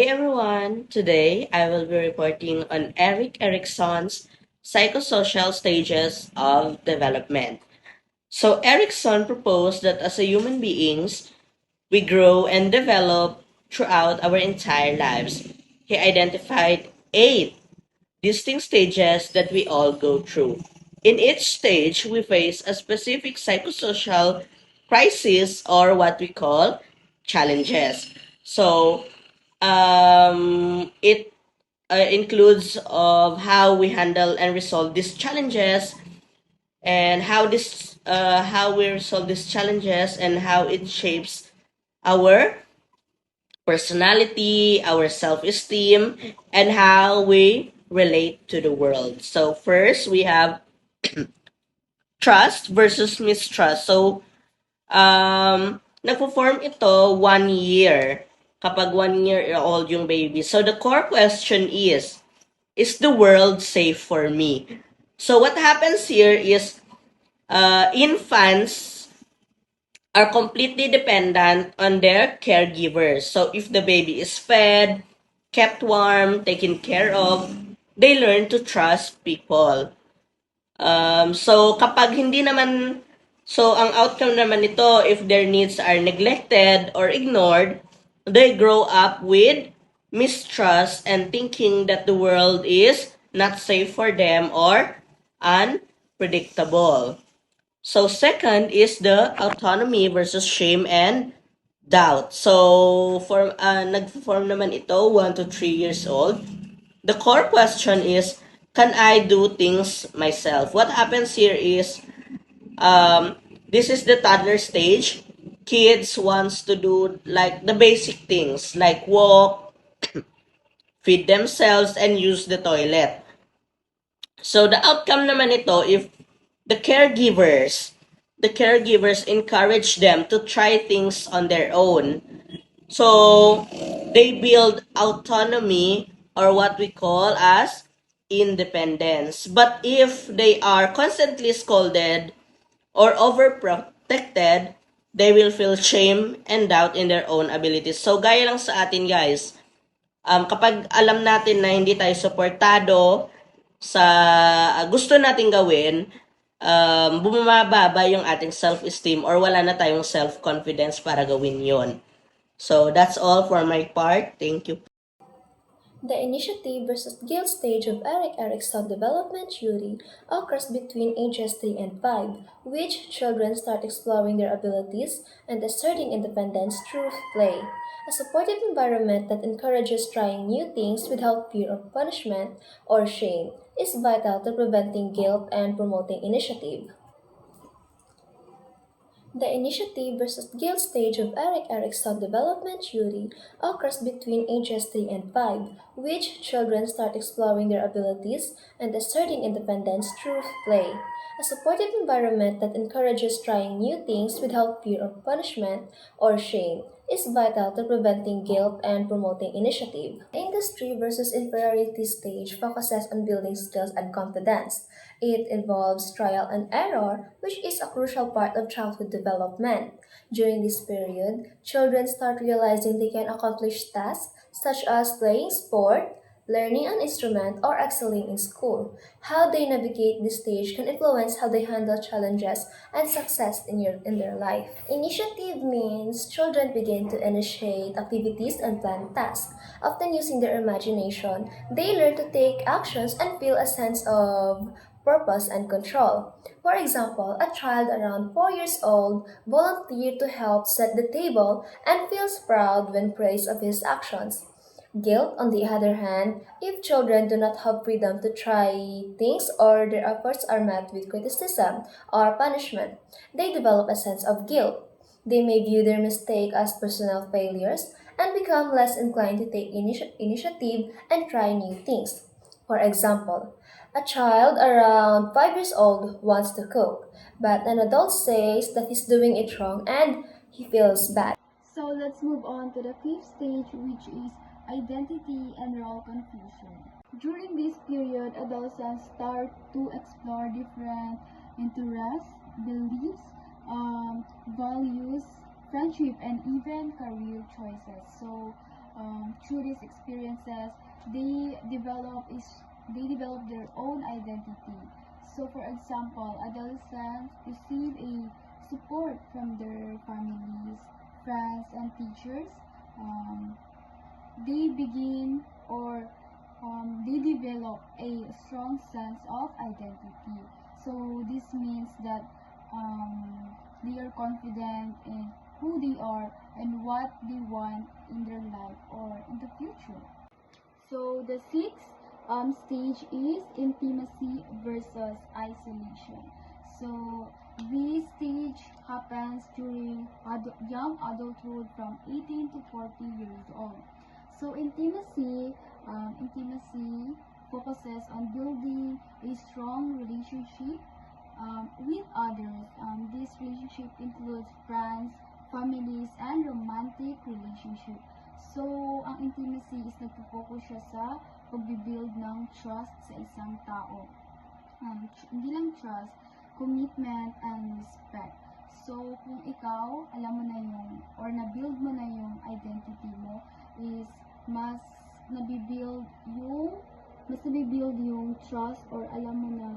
Hey everyone! Today I will be reporting on Eric Erickson's psychosocial stages of development. So Erickson proposed that as a human beings, we grow and develop throughout our entire lives. He identified 8 distinct stages that we all go through. In each stage, we face a specific psychosocial crisis or what we call challenges. So, it includes of how we handle and resolve these challenges and how we resolve these challenges and how it shapes our personality, our self-esteem, and how we relate to the world. So first, we have trust versus mistrust. So, nagpo-form ito 1 year, kapag 1 year old yung baby. So the core question is the world safe for me? So what happens here is infants are completely dependent on their caregivers. So if the baby is fed, kept warm, taken care of, they learn to trust people. So kapag hindi naman, so ang outcome naman nito, if their needs are neglected or ignored, they grow up with mistrust and thinking that the world is not safe for them or unpredictable. So second is the autonomy versus shame and doubt. So nag-form naman ito 1 to 3 years old. The core question is, can I do things myself? What happens here is, this is the toddler stage. Kids wants to do like the basic things like walk, feed themselves, and use the toilet. So the outcome naman nito, if the caregivers encourage them to try things on their own. So they build autonomy or what we call as independence. But if they are constantly scolded or overprotected, they will feel shame and doubt in their own abilities. So gaya lang sa atin guys, kapag alam natin na hindi tayo suportado sa gusto nating gawin, bumababa yung ating self-esteem or wala na tayong self-confidence para gawin yon. So that's all for my part. Thank you. The initiative versus guilt stage of Erik Erikson development theory occurs between ages 3 and 5, which children start exploring their abilities and asserting independence through play. A supportive environment that encourages trying new things without fear of punishment or shame is vital to preventing guilt and promoting initiative. The initiative versus guilt stage of Erik Erikson development theory occurs between ages 3 and 5, which children start exploring their abilities and asserting independence through play. A supportive environment that encourages trying new things without fear of punishment or shame is vital to preventing guilt and promoting initiative. The industry versus inferiority stage focuses on building skills and confidence. It involves trial and error, which is a crucial part of childhood development. During this period, children start realizing they can accomplish tasks such as playing sport, learning an instrument, or excelling in school. How they navigate this stage can influence how they handle challenges and success in their life. Initiative means children begin to initiate activities and plan tasks. Often using their imagination, they learn to take actions and feel a sense of purpose and control. For example, a child around 4 years old volunteered to help set the table and feels proud when praised of his actions. Guilt, on the other hand, if children do not have freedom to try things or their efforts are met with criticism or punishment, they develop a sense of guilt. They may view their mistake as personal failures and become less inclined to take initiative and try new things. For example, a child around 5 years old wants to cook, but an adult says that he's doing it wrong and he feels bad. So let's move on to the fifth stage, which is identity and role confusion. During this period, adolescents start to explore different interests, beliefs, values, friendship, and even career choices. So, through these experiences, they develop their own identity. So, for example, adolescents receive a support from their families, friends, and teachers. Um, they begin or they develop a strong sense of identity. So this means that they are confident in who they are and what they want in their life or in the future. So the sixth stage is intimacy versus isolation. So this stage happens during young adulthood from 18 to 40 years old. So intimacy focuses on building a strong relationship with others. This relationship includes friends, families, and romantic relationship. So, ang intimacy is nagpo-focus siya sa pag-build ng trust sa isang tao. Hindi lang trust, commitment and respect. So, kung ikaw, alam mo na yung, or na-build mo na yung identity mo, is mas nabibuild yung trust, or alam mo na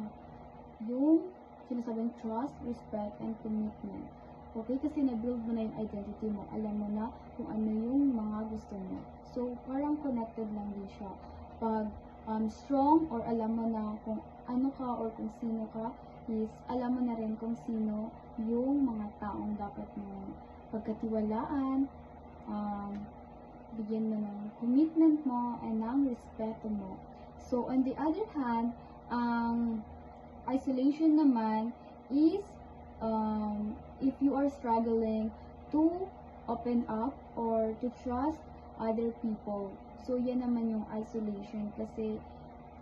yung sinasabing trust, respect, and commitment. Okay? Kasi na-build mo na yung identity mo. Alam mo na kung ano yung mga gusto mo. So, parang connected lang din siya. Pag strong, or alam mo na kung ano ka or kung sino ka, is alam mo na rin kung sino yung mga taong dapat mo pagkatiwalaan, bigyan mo ng commitment mo, and ng respeto mo. So, on the other hand, isolation naman is if you are struggling to open up or to trust other people. So, yan naman yung isolation kasi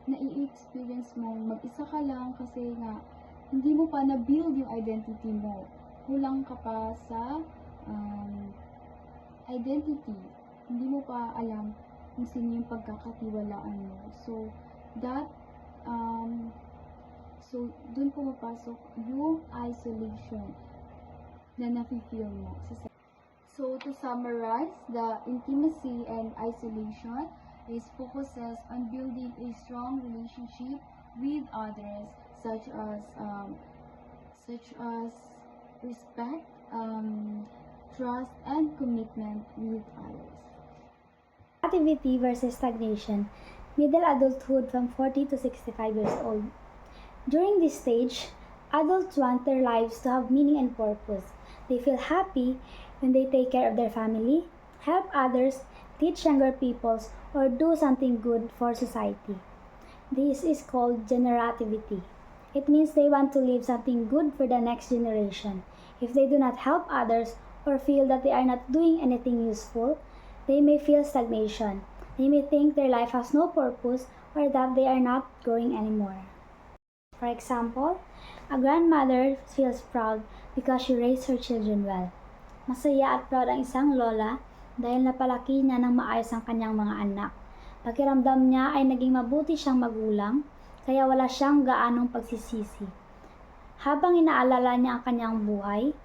nai-experience mo mag-isa ka lang kasi nga hindi mo pa na-build yung identity mo. Kulang ka pa sa identity. Hindi mo pa alam kung sino yung pagkakatiwalaan mo. So, dun pumapasok yung isolation na nafe-feel mo. So, to summarize, the intimacy and isolation is focuses on building a strong relationship with others, such as respect, trust, and commitment with others. Activity versus stagnation. Middle adulthood from 40 to 65 years old. During this stage, adults want their lives to have meaning and purpose. They feel happy when they take care of their family, help others, teach younger peoples, or do something good for society. This is called generativity. It means they want to leave something good for the next generation. If they do not help others or feel that they are not doing anything useful, they may feel stagnation. They may think their life has no purpose or that they are not growing anymore. For example, a grandmother feels proud because she raised her children well. Masaya at proud ang isang lola dahil napalaki niya ng maayos ang kanyang mga anak. Pakiramdam niya ay naging mabuti siyang magulang, kaya wala siyang gaanong pagsisisi. Habang inaalala niya ang kanyang buhay,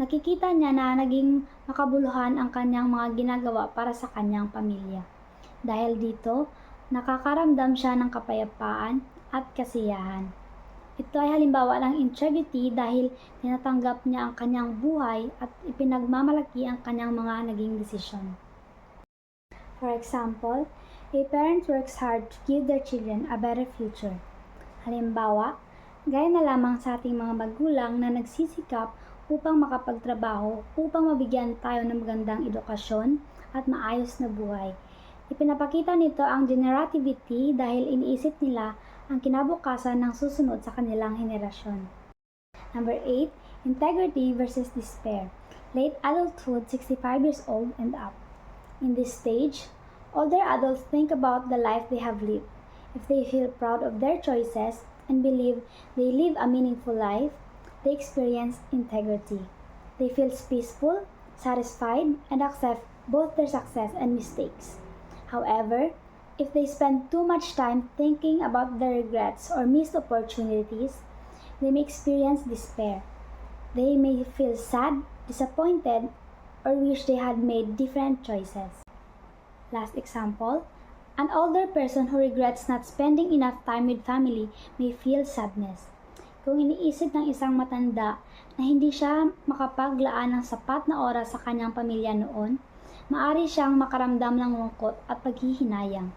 nakikita niya na naging makabuluhan ang kanyang mga ginagawa para sa kanyang pamilya. Dahil dito, nakakaramdam siya ng kapayapaan at kasiyahan. Ito ay halimbawa ng integrity dahil tinatanggap niya ang kanyang buhay at ipinagmamalaki ang kanyang mga naging desisyon. For example, a parent works hard to give their children a better future. Halimbawa, gaya na lamang sa ating mga magulang na nagsisikap upang makapagtrabaho upang mabigyan tayo ng magandang edukasyon at maayos na buhay. Ipinapakita nito ang generativity dahil iniisip nila ang kinabukasan ng susunod sa kanilang henerasyon. Number 8, integrity versus despair. Late adulthood, 65 years old and up. In this stage, older adults think about the life they have lived. If they feel proud of their choices and believe they live a meaningful life, they experience integrity. They feel peaceful, satisfied, and accept both their success and mistakes. However, if they spend too much time thinking about their regrets or missed opportunities, they may experience despair. They may feel sad, disappointed, or wish they had made different choices. Last example, an older person who regrets not spending enough time with family may feel sadness. Kung iniisip ng isang matanda na hindi siya makapaglaan ng sapat na oras sa kanyang pamilya noon, maari siyang makaramdam ng lungkot at paghihinayang.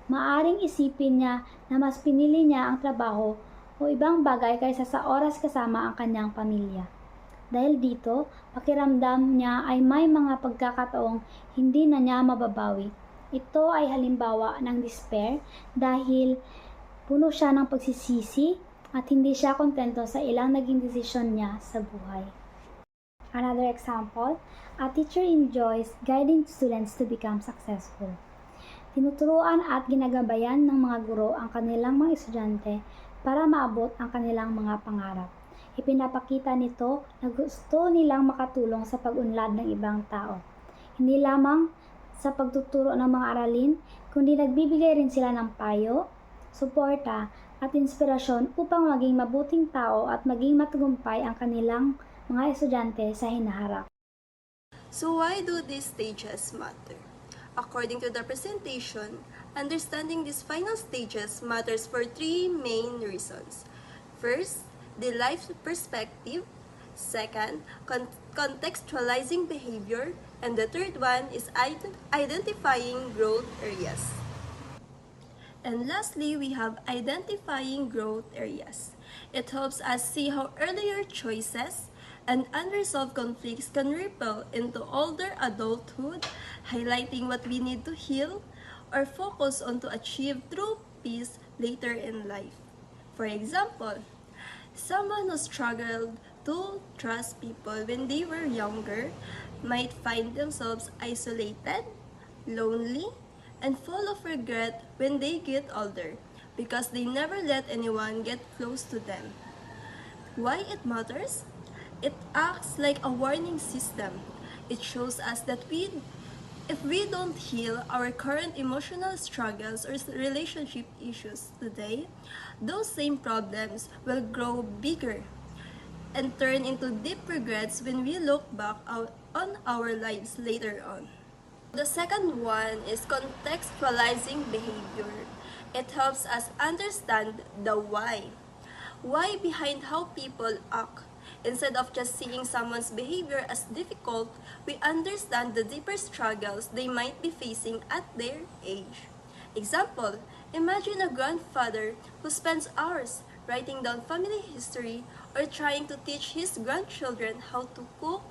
Maaring isipin niya na mas pinili niya ang trabaho o ibang bagay kaysa sa oras kasama ang kanyang pamilya. Dahil dito, pakiramdam niya ay may mga pagkakataong hindi na niya mababawi. Ito ay halimbawa ng despair dahil puno siya ng pagsisisi at hindi siya kontento sa ilang naging desisyon niya sa buhay. Another example, a teacher enjoys guiding students to become successful. Tinuturuan at ginagabayan ng mga guro ang kanilang mga estudyante para maabot ang kanilang mga pangarap. Ipinapakita nito na gusto nilang makatulong sa pag-unlad ng ibang tao. Hindi lamang sa pagtuturo ng mga aralin, kundi nagbibigay rin sila ng payo, suporta, at inspirasyon upang maging mabuting tao at maging matagumpay ang kanilang mga estudyante sa hinaharap. So why do these stages matter? According to the presentation, understanding these final stages matters for three main reasons. First, the life perspective. Second, contextualizing behavior. And the third one is identifying growth areas. And lastly, we have identifying growth areas. It helps us see how earlier choices and unresolved conflicts can ripple into older adulthood, highlighting what we need to heal or focus on to achieve true peace later in life. For example, someone who struggled to trust people when they were younger might find themselves isolated, lonely, and full of regret when they get older because they never let anyone get close to them. Why it matters? It acts like a warning system. It shows us that if we don't heal our current emotional struggles or relationship issues today, those same problems will grow bigger and turn into deep regrets when we look back on our lives later on. The second one is contextualizing behavior. It helps us understand the why. Why behind how people act. Instead of just seeing someone's behavior as difficult, we understand the deeper struggles they might be facing at their age. Example, imagine a grandfather who spends hours writing down family history or trying to teach his grandchildren how to cook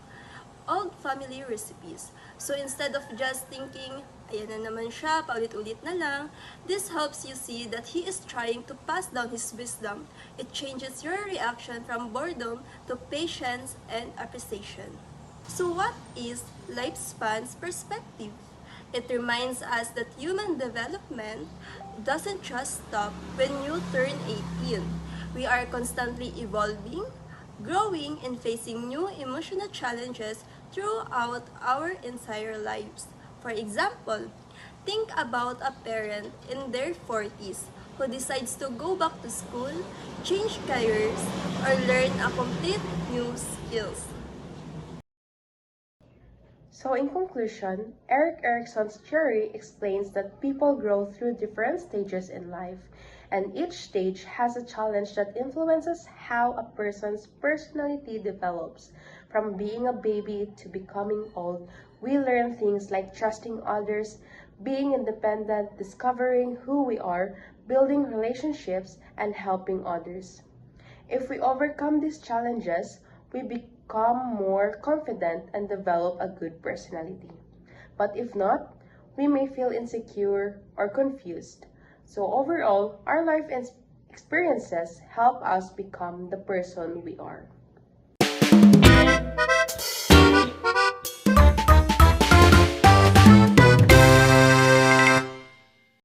old family recipes. So instead of just thinking, ayan na naman siya, paulit-ulit na lang, this helps you see that he is trying to pass down his wisdom. It changes your reaction from boredom to patience and appreciation. So what is lifespan's perspective? It reminds us that human development doesn't just stop when you turn 18. We are constantly evolving, growing, and facing new emotional challenges throughout our entire lives. For example, think about a parent in their 40s who decides to go back to school, change careers, or learn a complete new skills. So in conclusion, Erik Erikson's theory explains that people grow through different stages in life, and each stage has a challenge that influences how a person's personality develops. From being a baby to becoming old, we learn things like trusting others, being independent, discovering who we are, building relationships, and helping others. If we overcome these challenges, we become more confident and develop a good personality. But if not, we may feel insecure or confused. So overall, our life experiences help us become the person we are.